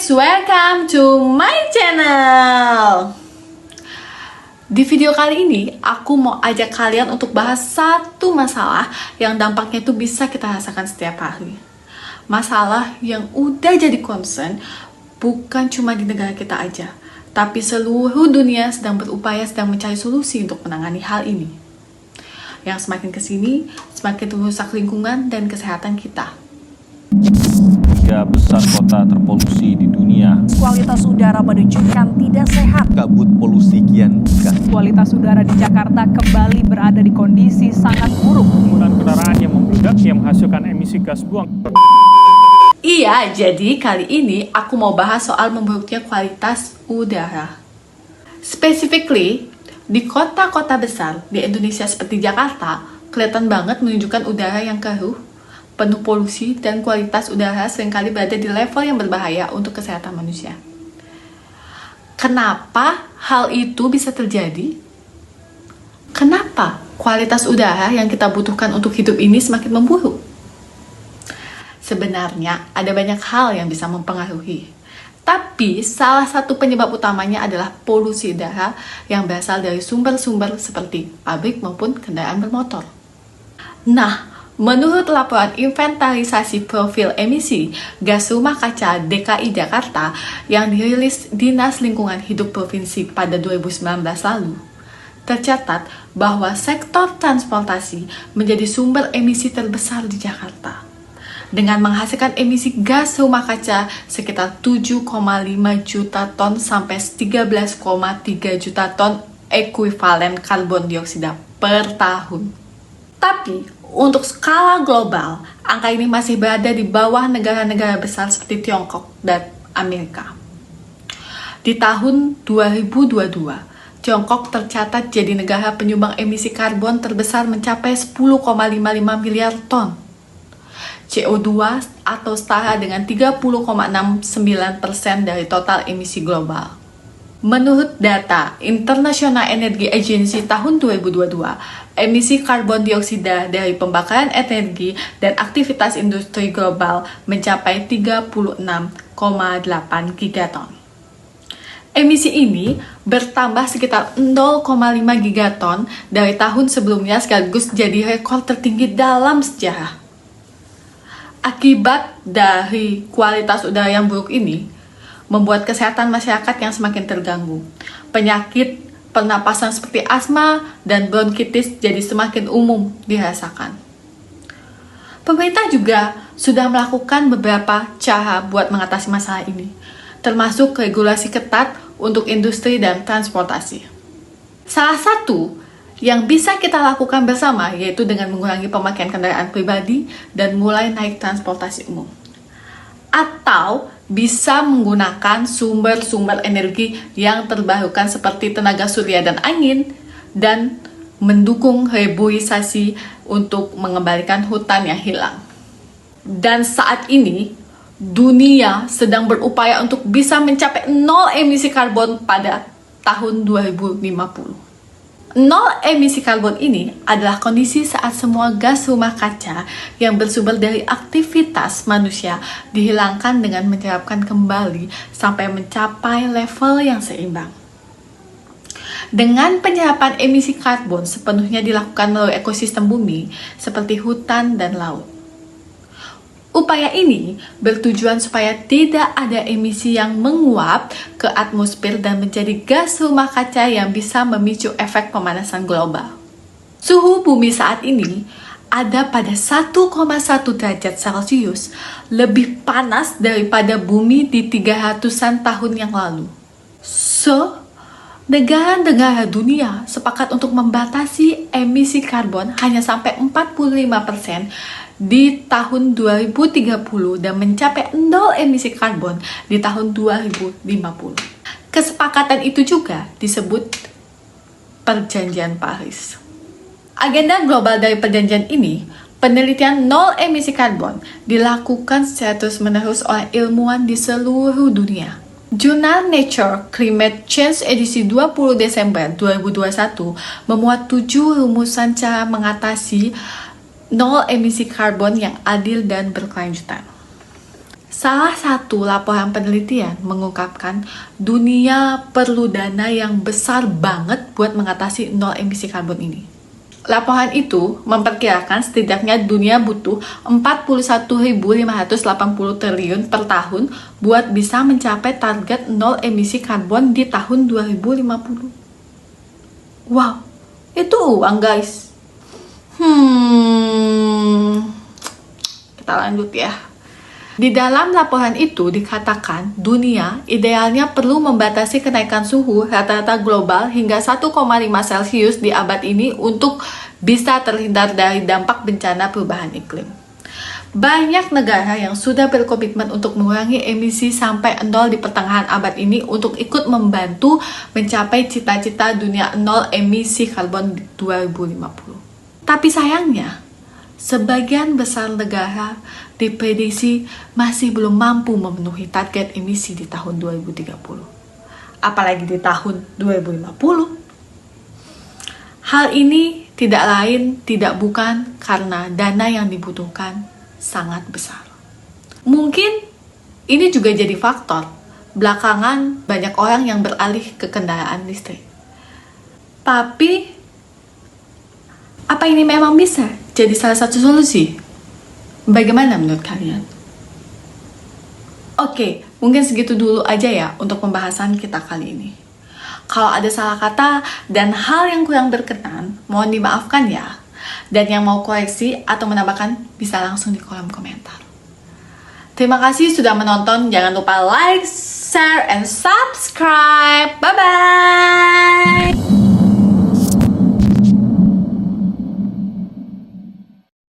guys, welcome to my channel. Di video kali ini, aku mau ajak kalian untuk bahas satu masalah yang dampaknya itu bisa kita rasakan setiap hari. Masalah yang udah jadi concern bukan cuma di negara kita aja, tapi seluruh dunia sedang berupaya mencari solusi untuk menangani hal ini. Yang semakin kesini, semakin merusak lingkungan dan kesehatan kita. 3 besar kota terpolusi di dunia. Kualitas udara menunjukkan tidak sehat. Kabut polusi kian gas. Kualitas udara di Jakarta kembali berada di kondisi sangat buruk. Penggunaan kendaraan yang membludak yang menghasilkan emisi gas buang. Iya, jadi kali ini aku mau bahas soal memburuknya kualitas udara. Specifically, di kota-kota besar di Indonesia seperti Jakarta, kelihatan banget menunjukkan udara yang keruh, penuh polusi, dan kualitas udara seringkali berada di level yang berbahaya untuk kesehatan manusia. Kenapa hal itu bisa terjadi? Kenapa kualitas udara yang kita butuhkan untuk hidup ini semakin memburuk? Sebenarnya ada banyak hal yang bisa mempengaruhi. Tapi salah satu penyebab utamanya adalah polusi udara yang berasal dari sumber-sumber seperti pabrik maupun kendaraan bermotor. Nah, menurut laporan inventarisasi profil emisi gas rumah kaca DKI Jakarta yang dirilis Dinas Lingkungan Hidup Provinsi pada 2019 lalu, tercatat bahwa sektor transportasi menjadi sumber emisi terbesar di Jakarta, dengan menghasilkan emisi gas rumah kaca sekitar 7,5 juta ton sampai 13,3 juta ton ekuivalen karbon dioksida per tahun. Tapi, untuk skala global, angka ini masih berada di bawah negara-negara besar seperti Tiongkok dan Amerika. Di tahun 2022, Tiongkok tercatat jadi negara penyumbang emisi karbon terbesar mencapai 10,55 miliar ton CO2 atau setara dengan 30,69% dari total emisi global. Menurut data International Energy Agency tahun 2022, emisi karbon dioksida dari pembakaran energi dan aktivitas industri global mencapai 36,8 gigaton. Emisi ini bertambah sekitar 0,5 gigaton dari tahun sebelumnya sekaligus jadi rekor tertinggi dalam sejarah. Akibat dari kualitas udara yang buruk ini, membuat kesehatan masyarakat yang semakin terganggu. Penyakit pernapasan seperti asma dan bronkitis jadi semakin umum dirasakan. Pemerintah juga sudah melakukan beberapa cara buat mengatasi masalah ini, termasuk regulasi ketat untuk industri dan transportasi. Salah satu yang bisa kita lakukan bersama yaitu dengan mengurangi pemakaian kendaraan pribadi dan mulai naik transportasi umum. Atau bisa menggunakan sumber-sumber energi yang terbarukan seperti tenaga surya dan angin, dan mendukung reboisasi untuk mengembalikan hutan yang hilang. Dan saat ini, dunia sedang berupaya untuk bisa mencapai nol emisi karbon pada tahun 2050. Nol emisi karbon ini adalah kondisi saat semua gas rumah kaca yang bersumber dari aktivitas manusia dihilangkan dengan menyerapkan kembali sampai mencapai level yang seimbang. Dengan penyerapan emisi karbon sepenuhnya dilakukan melalui ekosistem bumi seperti hutan dan laut. Upaya ini bertujuan supaya tidak ada emisi yang menguap ke atmosfer dan menjadi gas rumah kaca yang bisa memicu efek pemanasan global. Suhu bumi saat ini ada pada 1,1 derajat Celcius, lebih panas daripada bumi di 300-an tahun yang lalu. So, negara-negara dunia sepakat untuk membatasi emisi karbon hanya sampai 45% di tahun 2030 dan mencapai nol emisi karbon di tahun 2050. Kesepakatan itu juga disebut Perjanjian Paris. Agenda global dari perjanjian ini, penelitian nol emisi karbon, dilakukan secara terus-menerus oleh ilmuwan di seluruh dunia. Jurnal Nature Climate Change edisi 20 Desember 2021 memuat 7 rumusan cara mengatasi nol emisi karbon yang adil dan berkelanjutan. 1. Salah satu laporan penelitian mengungkapkan dunia perlu dana yang besar banget buat mengatasi nol emisi karbon ini. Laporan itu memperkirakan setidaknya dunia butuh 41.580 triliun per tahun buat bisa mencapai target nol emisi karbon di tahun 2050. Wow, itu uang guys. Kita lanjut ya. Di dalam laporan itu dikatakan dunia idealnya perlu membatasi kenaikan suhu rata-rata global hingga 1,5 Celcius di abad ini untuk bisa terhindar dari dampak bencana perubahan iklim. Banyak negara yang sudah berkomitmen untuk mengurangi emisi sampai nol di pertengahan abad ini untuk ikut membantu mencapai cita-cita dunia nol emisi karbon 2050. Tapi sayangnya, sebagian besar negara diprediksi masih belum mampu memenuhi target emisi di tahun 2030. Apalagi di tahun 2050. Hal ini tidak lain, tidak bukan karena dana yang dibutuhkan sangat besar. Mungkin ini juga jadi faktor belakangan banyak orang yang beralih ke kendaraan listrik. Tapi, apa ini memang bisa jadi salah satu solusi? Bagaimana menurut kalian? Oke, mungkin segitu dulu aja ya untuk pembahasan kita kali ini. Kalau ada salah kata dan hal yang kurang berkenan, mohon dimaafkan ya. Dan yang mau koreksi atau menambahkan bisa langsung di kolom komentar. Terima kasih sudah menonton. Jangan lupa like, share, and subscribe. Bye-bye!